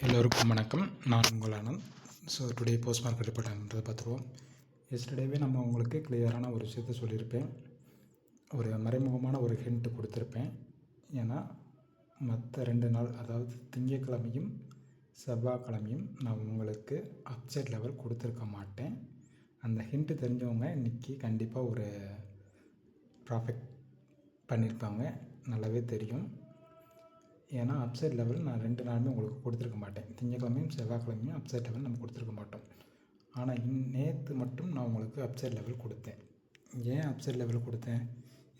எல்லோருக்கும் வணக்கம். நான் உங்கள் Anand. So today post market ரிப்போர்ட்ன்றதை பார்த்துருவோம். எஸ்டர்டேவே நம்ம உங்களுக்கு கிளியரான ஒரு விஷயத்த சொல்லியிருப்பேன். ஒரு மறைமுகமான ஒரு ஹிண்ட் கொடுத்துருப்பேன். ஏன்னா மற்ற 2 நாள், அதாவது திங்கட்கிழமையும் செவ்வாய்க்கிழமையும் நான் உங்களுக்கு அப்சைட் லெவல் கொடுத்துருக்க மாட்டேன். அந்த ஹிண்ட்டு தெரிஞ்சவங்க இன்றைக்கி கண்டிப்பாக ஒரு ப்ராஃபிட் பண்ணியிருப்பாங்க, நல்லாவே தெரியும். ஏன்னா அப்சைட் லெவல் நான் 2 நாளுமே உங்களுக்கு கொடுத்துருக்க மாட்டேன். திங்கட்கிழமையும் செவ்வாய்க்கிழமையும் அப்சைட் லெவல் நம்ம கொடுத்துருக்க மாட்டோம். ஆனால் நேற்று மட்டும் நான் உங்களுக்கு அப்சைட் லெவல் கொடுத்தேன். ஏன் அப்சைட் லெவல் கொடுத்தேன்?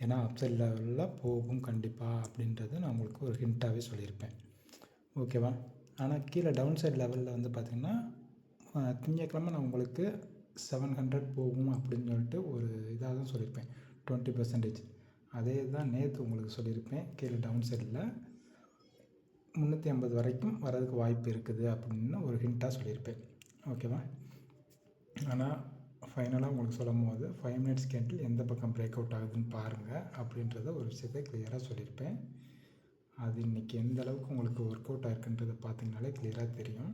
ஏன்னா அப்சைட் லெவலில் போகும் கண்டிப்பாக அப்படின்றது நான் உங்களுக்கு ஒரு ஹிண்ட்டாகவே சொல்லியிருப்பேன். ஓகேவா? ஆனால் கீழே டவுன் சைட் லெவலில் வந்து பார்த்திங்கன்னா திங்கட்கிழமை நான் உங்களுக்கு 700 போகும் அப்படின்னு சொல்லிட்டு ஒரு இதாக தான் சொல்லியிருப்பேன், 20%. அதே தான் நேற்று உங்களுக்கு சொல்லியிருப்பேன். கீழே டவுன் சைடில் 350 வரைக்கும் வரதுக்கு வாய்ப்பு இருக்குது அப்படின்னு ஒரு ஹிண்ட்டாக சொல்லியிருப்பேன். ஓகேவா? ஆனால் ஃபைனலாக உங்களுக்கு சொல்லும் போது 5 மினிட்ஸ் கேண்டில் எந்த பக்கம் பிரேக் அவுட் ஆகுதுன்னு பாருங்கள் அப்படின்றத ஒரு விஷயத்தை கிளியராக சொல்லியிருப்பேன். அது இன்றைக்கி எந்த அளவுக்கு உங்களுக்கு ஒர்க் அவுட் ஆகிருக்குன்றதை பார்த்திங்கனாலே கிளியராக தெரியும்.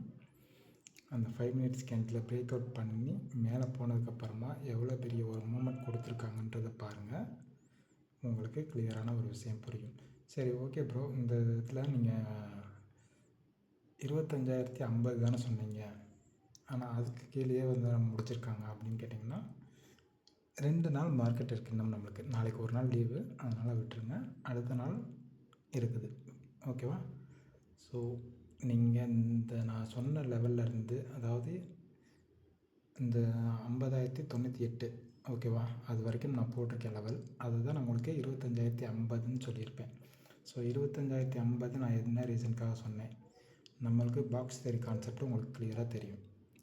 அந்த 5 மினிட்ஸ் கேண்டில் பிரேக் அவுட் பண்ணி மேலே போனதுக்கப்புறமா எவ்வளோ பெரிய ஒரு மூமெண்ட் கொடுத்துருக்காங்கன்றதை பாருங்கள், உங்களுக்கு கிளியரான ஒரு விஷயம் புரியும். சரி, ஓகே ப்ரோ, இந்த இதில் நீங்கள் 25,050 தானே சொன்னீங்க, ஆனால் அதுக்கு கீழேயே வந்து நம்ம முடிச்சிருக்காங்க அப்படின்னு கேட்டிங்கன்னா, 2 நாள் மார்க்கெட் இருக்குது இன்னும் நம்மளுக்கு. நாளைக்கு ஒரு நாள் லீவு, அதனால் விட்டுருங்க. அடுத்த நாள் இருக்குது. ஓகேவா? ஸோ நீங்கள் இந்த நான் சொன்ன லெவலில் இருந்து, அதாவது இந்த 50,098, ஓகேவா, அது வரைக்கும் நான் போட்டிருக்கேன் லெவல். அதுதான் நான் உங்களுக்கு 25,050ன்னு சொல்லியிருப்பேன். ஸோ 25,050 நான் என்ன ரீசனுக்காக சொன்னேன்? நம்மளுக்கு பாக்ஸ் தியரி கான்செப்ட் உங்களுக்கு கிளியராக தெரியும்.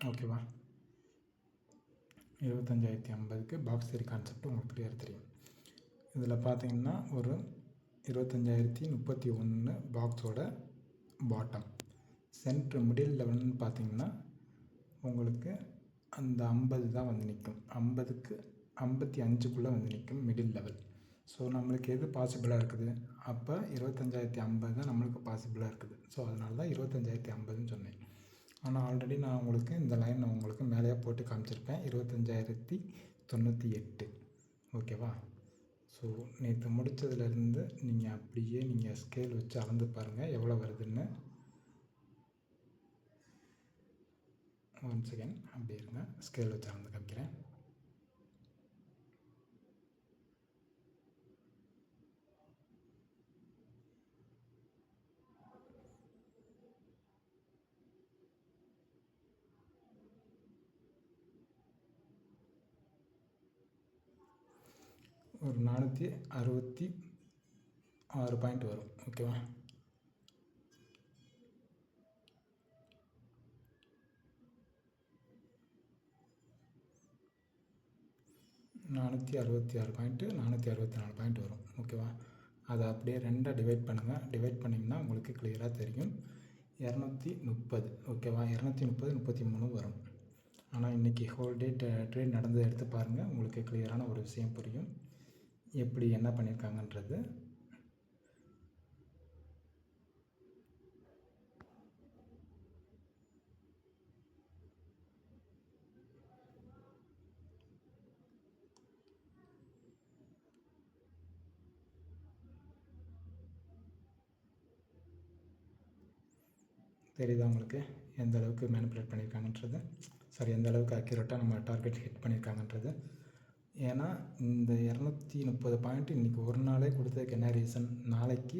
ஓகேவா? 25,050க்கு பாக்ஸ் தியரி கான்செப்ட் உங்களுக்கு கிளியராக தெரியும். இதில் பார்த்தீங்கன்னா ஒரு 25,031 பாக்ஸோட பாட்டம். சென்ட்ரு மிடில் லெவல்னு பார்த்தீங்கன்னா உங்களுக்கு அந்த 50 தான் வந்து நிற்கும். 50க்கு 55க்குள்ளே வந்து நிற்கும் மிடில் லெவல். ஸோ நம்மளுக்கு எது பாசிபிளாக இருக்குது? அப்போ 25,050 தான் நம்மளுக்கு பாசிபிளாக இருக்குது. ஸோ அதனால தான் 25,050ன்னு சொன்னேன். ஆனால் ஆல்ரெடி நான் உங்களுக்கு இந்த லைன் உங்களுக்கு மேலேயே போட்டு காமிச்சிருப்பேன், 25,098. ஓகேவா? ஸோ நேற்று முடித்ததுலேருந்து நீங்கள் அப்படியே நீங்கள் ஸ்கேல் வச்சு அளந்து பாருங்கள் எவ்வளோ வருதுன்னு. 1 செகண்ட் அப்படியே இருங்க, ஸ்கேல் வச்சு அளந்து காமிக்கிறேன். ஒரு 466 பாயிண்ட் வரும். ஓகேவா? பாயிண்ட்டு 464 பாயிண்ட் வரும். ஓகேவா? அதை அப்படியே 2 டிவைட் பண்ணுங்கள். டிவைட் பண்ணிங்கன்னா உங்களுக்கு கிளியராக தெரியும் 230. ஓகேவா? 230, 33 வரும். ஆனால் இன்றைக்கி ஹோல் டே ட்ரேட் நடந்ததை எடுத்து பாருங்கள், உங்களுக்கு கிளியரான ஒரு விஷயம் புரியும் எப்படி என்ன பண்ணியிருக்காங்கன்றது. தெரியுதா உங்களுக்கு எந்த அளவுக்கு மேனிப்புலேட் பண்ணியிருக்காங்கன்றது? சாரி, எந்த அளவுக்கு அக்யூரேட்டாக நம்ம டார்கெட் ஹிட் பண்ணியிருக்காங்கன்றது. ஏன்னா இந்த 230 பாயிண்ட் இன்றைக்கி ஒரு நாளே கொடுத்ததுக்கு என்ன ரீசன்? நாளைக்கு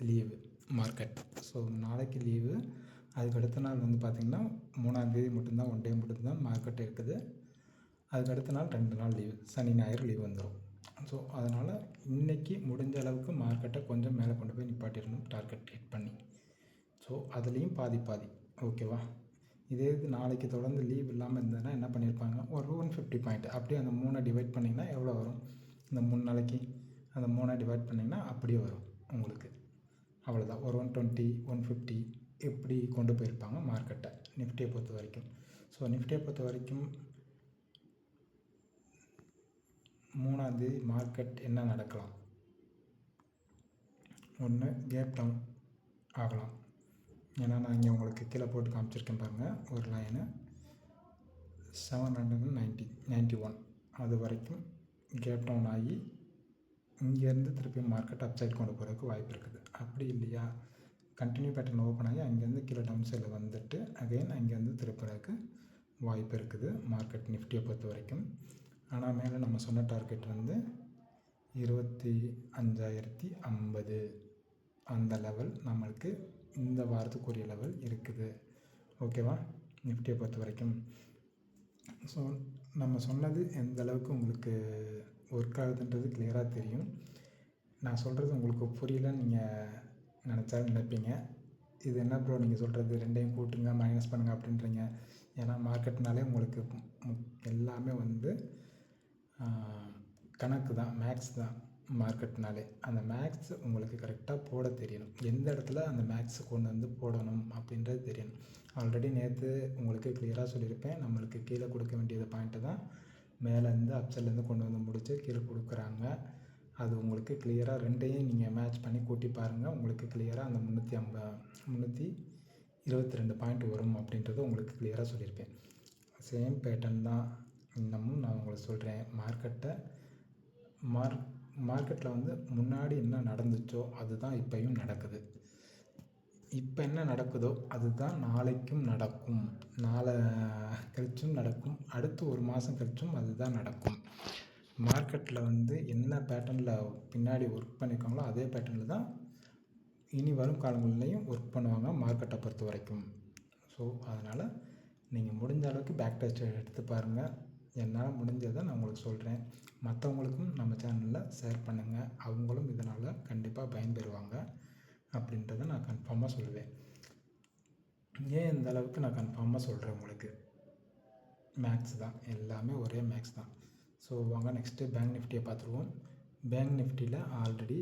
லீவு மார்க்கெட். ஸோ நாளைக்கு லீவு. அதுக்கு அடுத்த நாள் வந்து பார்த்திங்கன்னா 3ஆந்தேதி மட்டும்தான், 1 டே மட்டும்தான் மார்க்கெட் இருக்குது. அதுக்கு அடுத்த நாள் 2 நாள் லீவு, சனி ஞாயிறு லீவ் வந்துடும். ஸோ அதனால் இன்றைக்கி முடிஞ்ச அளவுக்கு மார்க்கெட்டை கொஞ்சம் மேலே கொண்டு போய் நிப்பாட்டிடணும் டார்கெட் ஹிட் பண்ணி. ஸோ அதுலேயும் பாதி பாதி. ஓகேவா? இதே இது நாளைக்கு தொடர்ந்து லீவ் இல்லாமல் இருந்ததுன்னா என்ன பண்ணியிருப்பாங்க? ஒரு 150 பாயிண்ட் அப்படியே அந்த 3 டிவைட் பண்ணிங்கன்னா எவ்வளோ வரும்? இந்த 3 நாளைக்கு அந்த 3 டிவைட் பண்ணிங்கன்னா அப்படியே வரும் உங்களுக்கு. அவ்வளோதான். ஒரு 120, 150 இப்படி கொண்டு போயிருப்பாங்க மார்க்கெட்டை, நிஃப்டியை பொறுத்த வரைக்கும். ஸோ நிஃப்டியை பொறுத்த வரைக்கும் 3ஆந்தேதி மார்க்கெட் என்ன நடக்கலாம்? ஒன்று கேப் டவுன் ஆகலாம், ஏன்னா நான் இங்கே உங்களுக்கு கீழே போட்டு காமிச்சிருக்கேன் பாருங்கள், ஒரு லைனு 791 அது வரைக்கும் கேப் டவுன் ஆகி இங்கேருந்து திருப்பி மார்க்கெட் அப் சைட் கொண்டு போகிறதுக்கு வாய்ப்பு இருக்குது. அப்படி இல்லையா, கண்டினியூ பேட்டர்ன் ஓப்பன் ஆகி அங்கேருந்து கீழே டவுன் சைடில் வந்துட்டு அகைன் அங்கேருந்து திருப்புறதுக்கு வாய்ப்பு இருக்குது மார்க்கெட் நிஃப்டியை பொறுத்த வரைக்கும். ஆனால் மேலே நம்ம சொன்ன டார்கெட் வந்து 25,050 அந்த லெவல் நம்மளுக்கு இந்த வாரத்துக்குரிய லெவல் இருக்குது. ஓகேவா, நிஃப்டியை பொறுத்த வரைக்கும். ஸோ நம்ம சொன்னது எந்த அளவுக்கு உங்களுக்கு ஒர்க் ஆகுதுன்றது கிளியராக தெரியும். நான் சொல்கிறது உங்களுக்கு புரியலன்னு நீங்கள் நினப்பீங்க. இது என்ன ப்ரோ நீங்கள் சொல்கிறது, ரெண்டையும் கூட்டுங்க மைனஸ் பண்ணுங்கள் அப்படின்றீங்க. ஏன்னா மார்க்கெட்னாலே உங்களுக்கு எல்லாமே வந்து கணக்கு தான், மேக்ஸ் தான். மார்க்கெட்னாலே அந்த மேக்ஸ் உங்களுக்கு கரெக்டாக போட தெரியணும். எந்த இடத்துல அந்த மேக்ஸ் கொண்டு வந்து போடணும் அப்படின்றது தெரியணும். ஆல்ரெடி நேற்று உங்களுக்கு கிளியராக சொல்லியிருப்பேன், நம்மளுக்கு கீழே கொடுக்க வேண்டியது பாயிண்ட்டை தான் மேலேருந்து அப்சைட்லேருந்து கொண்டு வந்து முடித்து கீழே கொடுக்குறாங்க. அது உங்களுக்கு கிளியராக ரெண்டையும் நீங்கள் மேட்ச் பண்ணி கூட்டி பாருங்கள். உங்களுக்கு கிளியராக அந்த 322 பாயிண்ட் வரும் அப்படின்றத உங்களுக்கு கிளியராக சொல்லியிருப்பேன். சேம் பேட்டர்ன் தான் இன்னமும் நான் உங்களுக்கு சொல்கிறேன். மார்க்கெட்டில் வந்து முன்னாடி என்ன நடந்துச்சோ அதுதான் இப்போயும் நடக்குது. இப்போ என்ன நடக்குதோ அதுதான் நாளைக்கும் நடக்கும், நாளை கழிச்சும் நடக்கும், அடுத்து ஒரு மாதம் கழிச்சும் அதுதான் நடக்கும். மார்க்கெட்டில் வந்து என்ன பேட்டர்னில் பின்னாடி ஒர்க் பண்ணியிருக்காங்களோ அதே பேட்டர்னில் தான் இனி வரும் காலங்கள்லேயும் ஒர்க் பண்ணுவாங்க மார்க்கெட்டை பொறுத்த வரைக்கும். ஸோ அதனால் நீங்கள் முடிஞ்ச அளவுக்கு பேக் டெஸ்ட் எடுத்து பாருங்கள். என்னால் முடிஞ்சதை நான் உங்களுக்கு சொல்கிறேன். மற்றவங்களுக்கும் நம்ம சேனலில் ஷேர் பண்ணுங்கள், அவங்களும் இதனால் கண்டிப்பாக பயன்பெறுவாங்க அப்படின்றத நான் கன்ஃபார்மாக சொல்லுவேன். ஏன் இந்த அளவுக்கு நான் கன்ஃபார்மாக சொல்கிறேன் உங்களுக்கு, மேக்ஸ் தான், எல்லாமே ஒரே மேக்ஸ் தான். ஸோ வாங்க நெக்ஸ்ட்டு பேங்க் நிஃப்டியை பார்த்துருவோம். பேங்க் நிஃப்டியில் ஆல்ரெடி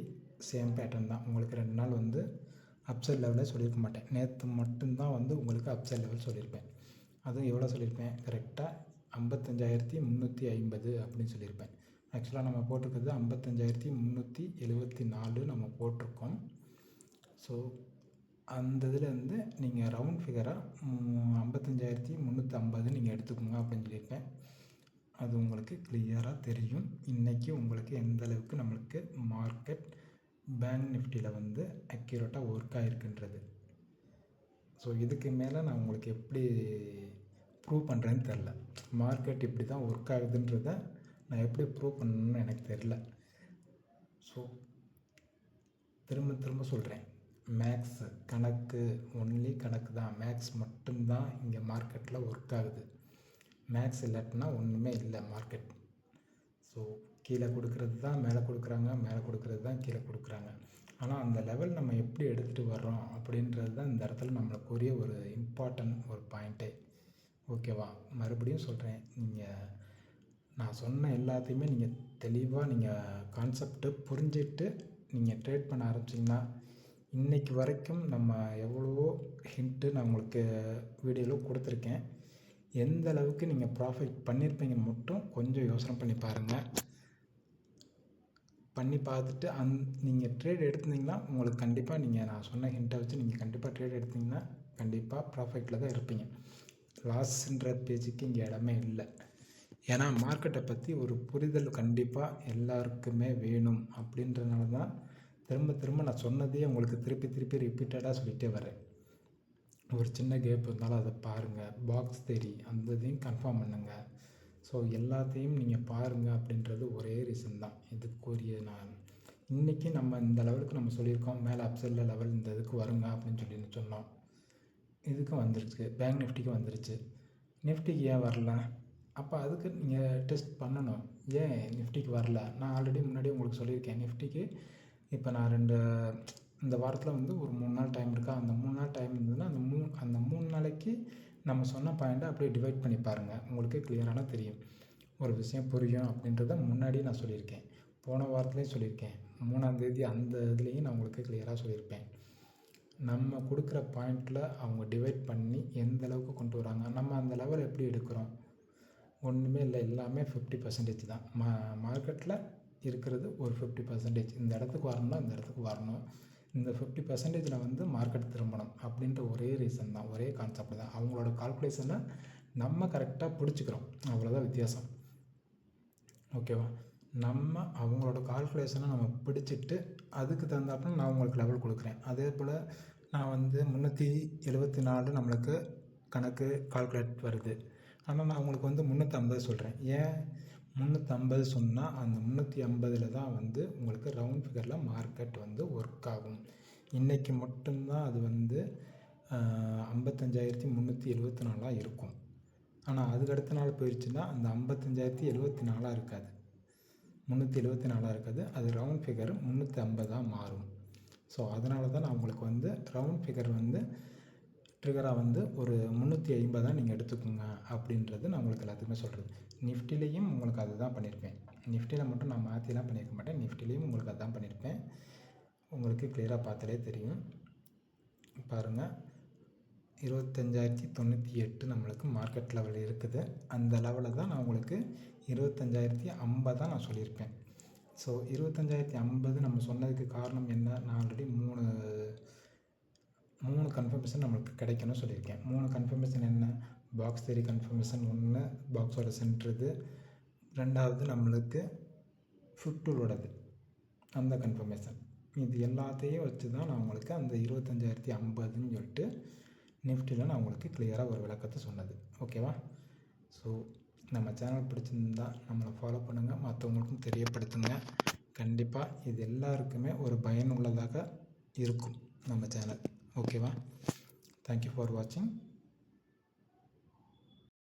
சேம் பேட்டர்ன் தான். உங்களுக்கு 2 நாள் வந்து அப்சைட் லெவலில் சொல்லியிருக்க மாட்டேன். நேற்று மட்டும்தான் வந்து உங்களுக்கு அப்சைட் லெவல் சொல்லியிருப்பேன். அதுவும் எவ்வளோ சொல்லியிருப்பேன், கரெக்டாக 55,350 அப்படின்னு சொல்லியிருப்பேன். ஆக்சுவலாக நம்ம போட்டிருக்கிறது 55,374 நம்ம போட்டிருக்கோம். ஸோ அந்த இதுலேருந்து நீங்கள் ரவுண்ட் ஃபிகராக 55,350 நீங்கள் எடுத்துக்கோங்க அப்படின்னு சொல்லியிருப்பேன். அது உங்களுக்கு கிளியராக தெரியும் இன்றைக்கி உங்களுக்கு எந்த அளவுக்கு நம்மளுக்கு மார்க்கெட் பேங்க் நிஃப்டியில் வந்து அக்யூரேட்டாக ஒர்க் ஆகிருக்குன்றது. ஸோ இதுக்கு மேலே நான் உங்களுக்கு எப்படி ப்ரூவ் பண்ணுறேன்னு தெரில. மார்க்கெட் இப்படி தான் ஒர்க் ஆகுதுன்றத நான் எப்படி ப்ரூவ் பண்ணணும்னு எனக்கு தெரில. ஸோ திரும்ப சொல்கிறேன், மேக்ஸ் கணக்கு, ஒன்லி கணக்கு தான், மேக்ஸ் மட்டும்தான் இங்கே மார்க்கெட்டில் ஒர்க் ஆகுது. மேக்ஸ் இல்லாட்டினா ஒன்றுமே இல்லை மார்க்கெட். ஸோ கீழே கொடுக்குறது தான் மேலே கொடுக்குறாங்க, மேலே கொடுக்குறது தான் கீழே கொடுக்குறாங்க. ஆனால் அந்த லெவல் நம்ம எப்படி எடுத்துகிட்டு வர்றோம் அப்படின்றது தான் இந்த இடத்துல நம்மளுக்குரிய ஒரு இம்பார்ட்டன்ட் ஒரு பாயிண்ட்டே. ஓகேவா, மறுபடியும் சொல்கிறேன், நான் சொன்ன எல்லாத்தையுமே நீங்கள் தெளிவாக நீங்கள் கான்செப்டை புரிஞ்சுட்டு நீங்கள் ட்ரேட் பண்ண ஆரம்பிச்சிங்கன்னா, இன்றைக்கி வரைக்கும் நம்ம எவ்வளவோ ஹிண்ட்டு நான் உங்களுக்கு வீடியோவில் கொடுத்துருக்கேன். எந்த அளவுக்கு நீங்கள் ப்ராஃபிட் பண்ணியிருப்பீங்கன்னு மட்டும் கொஞ்சம் யோசனை பண்ணி பாருங்கள். பண்ணி பார்த்துட்டு நீங்கள் ட்ரேட் எடுத்திங்கன்னா உங்களுக்கு கண்டிப்பாக நான் சொன்ன ஹிண்ட்டை வச்சு நீங்கள் கண்டிப்பாக ட்ரேட் எடுத்திங்கன்னா கண்டிப்பாக ப்ராஃபிட்டில் தான் இருப்பீங்க. லாஸ்ன்ற பேச்சுக்கு இங்கே இடமே இல்லை. ஏன்னா மார்க்கெட்டை பற்றி ஒரு புரிதல் கண்டிப்பாக எல்லாருக்குமே வேணும். அப்படின்றதுனால தான் திரும்ப நான் சொன்னதையே உங்களுக்கு திருப்பி ரிப்பீட்டடாக சொல்லிகிட்டே வரேன். ஒரு சின்ன கேப் இருந்தாலும் அதை பாருங்கள், பாக்ஸ் தேரி அந்த இதையும் கன்ஃபார்ம் பண்ணுங்கள். ஸோ எல்லாத்தையும் நீங்கள் பாருங்கள் அப்படின்றது ஒரே ரீசன் தான் இதுக்குரிய. நான் இன்றைக்கி நம்ம இந்த லெவலுக்கு நம்ம சொல்லியிருக்கோம், மேலே அப்சைடில் லெவல் இந்த இதுக்கு வருங்க அப்படின்னு சொன்னோம். இதுக்கும் வந்துருச்சு, பேங்க் நிஃப்டிக்கு வந்துருச்சு. நிஃப்டிக்கு ஏன் வரல? அப்போ அதுக்கு நீங்கள் டெஸ்ட் பண்ணணும். ஏன் நிஃப்டிக்கு வரல? நான் ஆல்ரெடி முன்னாடி உங்களுக்கு சொல்லியிருக்கேன், நிஃப்டிக்கு இப்போ நான் இந்த வாரத்தில் வந்து ஒரு 3 நாள் டைம் இருக்கா. அந்த 3 நாள் டைம் இருந்ததுன்னா அந்த 3 நாளைக்கு நம்ம சொன்ன பாயிண்ட்டை அப்படியே டிவைட் பண்ணி பாருங்கள், உங்களுக்கு கிளியரான தெரியும். ஒரு விஷயம் புரியும் அப்படின்றத முன்னாடியே நான் சொல்லியிருக்கேன், போன வாரத்துலேயும் சொல்லியிருக்கேன், 3ஆம் தேதி அந்த இதுலேயும் நான் உங்களுக்கு கிளியராக சொல்லியிருப்பேன். நம்ம கொடுக்குற பாயிண்டில் அவங்க டிவைட் பண்ணி எந்த அளவுக்கு கொண்டு வராங்க, நம்ம அந்த லெவல் எப்படி எடுக்கிறோம், ஒன்றுமே இல்லை, எல்லாமே 50% தான். மார்க்கெட்டில் இருக்கிறது ஒரு 50%. இந்த இடத்துக்கு வரணும்னா இந்த இடத்துக்கு வரணும், இந்த 50% வந்து மார்க்கெட் திரும்பணும் அப்படின்ற ஒரே ரீசன் தான், ஒரே கான்செப்ட் தான். அவங்களோட கால்குலேஷனை நம்ம கரெக்டாக பிடிச்சிக்கிறோம், அவ்வளோதான் வித்தியாசம். ஓகேவா? நம்ம அவங்களோட கால்குலேஷனை நம்ம பிடிச்சிட்டு அதுக்கு தகுந்தாப்புல நான் உங்களுக்கு லெவல் கொடுக்குறேன். அதே போல் நான் வந்து 374 நம்மளுக்கு கணக்கு கால்குலேட் வருது. ஆனால் நான் உங்களுக்கு வந்து 350 சொல்கிறேன். ஏன் 350 சொன்னால் அந்த 350 தான் வந்து உங்களுக்கு ரவுண்ட் ஃபிகரில் மார்க்கெட் வந்து ஒர்க் ஆகும். இன்றைக்கி மட்டும்தான் அது வந்து 55,374 இருக்கும். ஆனால் அதுக்கு அடுத்த நாள் போயிடுச்சுன்னா அந்த 55,074 இருக்காது, 374 இருக்காது. அது ரவுண்ட் ஃபிகர் 350 மாறும். ஸோ அதனால தான் நான் உங்களுக்கு வந்து ரவுண்ட் ஃபிகர் வந்து ட்ரிகராக வந்து ஒரு 350 நீங்கள் எடுத்துக்கோங்க அப்படின்றது நான் உங்களுக்கு எல்லாத்துக்குமே சொல்கிறது. நிஃப்டிலையும் உங்களுக்கு அதுதான் பண்ணியிருப்பேன். நிஃப்டியில் மட்டும் நான் மாற்றிலாம் பண்ணியிருக்க மாட்டேன். நிஃப்டிலையும் உங்களுக்கு அதுதான் பண்ணியிருப்பேன். உங்களுக்கு கிளியராக பார்த்தாலே தெரியும். பாருங்கள், 25,098 நம்மளுக்கு மார்க்கெட் லெவல் இருக்குது. அந்த லெவலில் தான் நான் உங்களுக்கு 25,050 நான் சொல்லியிருப்பேன். ஸோ 25,050 நம்ம சொன்னதுக்கு காரணம் என்ன? நான் ஆல்ரெடி மூணு கன்ஃபர்மேஷன் நம்மளுக்கு கிடைக்கணும்னு சொல்லியிருக்கேன். 3 கன்ஃபர்மேஷன் என்ன? பாக்ஸ் தேரி கன்ஃபர்மேஷன் 1, பாக்ஸோட சென்ட்ருது, 2வது நம்மளுக்கு ஃபுட்டோடது அந்த கன்ஃபர்மேஷன். இது எல்லாத்தையும் வச்சு தான் நான் உங்களுக்கு அந்த 25,050ன்னு சொல்லிட்டு நிஃப்டியில் நான் உங்களுக்கு கிளியராக ஒரு விளக்கத்தை சொன்னது. ஓகேவா? ஸோ நம்ம சேனல் பிடிச்சிருந்தா நம்மளை ஃபாலோ பண்ணுங்கள், மற்றவங்களுக்கும் தெரியப்படுத்துங்க. கண்டிப்பாக இது எல்லாருக்குமே ஒரு பயனுள்ளதாக இருக்கும் நம்ம சேனல். ஓகேவா? தேங்க்யூ ஃபார் வாட்சிங்.